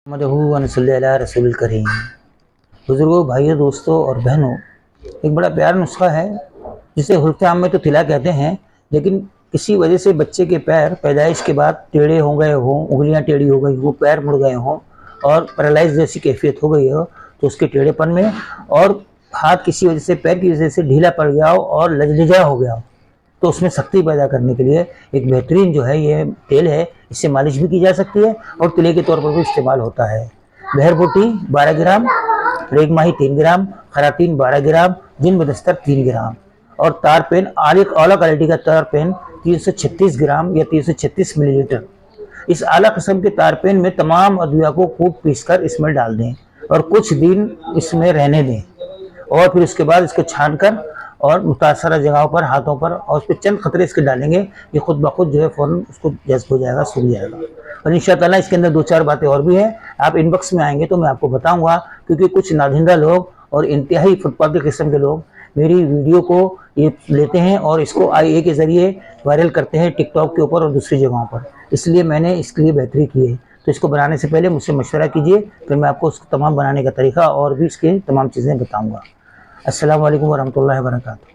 रसूल करीम। बुजुर्गों, भाइयों, दोस्तों और बहनों, एक बड़ा प्यारा नुस्खा है जिसे हुल्के आम में तो तिला कहते हैं, लेकिन किसी वजह से बच्चे के पैर पैदाइश के बाद टेढ़े हो गए हों, उंगलियां टेढ़ी हो गई हो, पैर मुड़ गए हों और पैरालाइज जैसी कैफियत हो गई हो, तो उसके टेढ़ेपन में और हाथ किसी वजह से, पैर की वजह से ढीला पड़ गया हो और लचलीजा हो गया हो, तो उसमें शक्ति पैदा करने के लिए एक बेहतरीन जो है ये तेल है। इससे मालिश भी की जा सकती है और तिले के तौर पर भी इस्तेमाल होता है। बहरबूटी 12 ग्राम, रेगमाही 3 ग्राम, खरातीन 12 ग्राम, जिन बदस्तर 3 ग्राम और तार पेन आला क्वालिटी का तार पेन 336 ग्राम या 336 मिलीलीटर। इस आला किस्म के तार पेन में तमाम अद्विया को खूब पीसकर इसमें डाल दें और कुछ दिन इसमें रहने दें और फिर उसके बाद इसको छान कर और मुतासरा जगहों पर, हाथों पर और उस पर चंद खतरे इसके डालेंगे, ये खुद ब खुद जो है फ़ौरन उसको जज्ब हो जाएगा, सूख जाएगा। और इंशाअल्लाह इसके अंदर 2-4 बातें और भी हैं, आप इनबॉक्स में आएंगे तो मैं आपको बताऊंगा, क्योंकि कुछ नाजिंदा लोग और इंतहाई फुटपाथी किस्म के लोग मेरी वीडियो को ये लेते हैं और इसको IA के ज़रिए वायरल करते हैं टिकटॉक के ऊपर और दूसरी जगहों पर। इसलिए मैंने इसके लिए बेहतरी की है। तो इसको बनाने से पहले मुझसे मशवरा कीजिए, फिर मैं आपको उसको तमाम बनाने का तरीका और भी इसके तमाम चीज़ें बताऊँगा। अस्सलामु अलैकुम वरहमतुल्लाहि वबरकातुहू।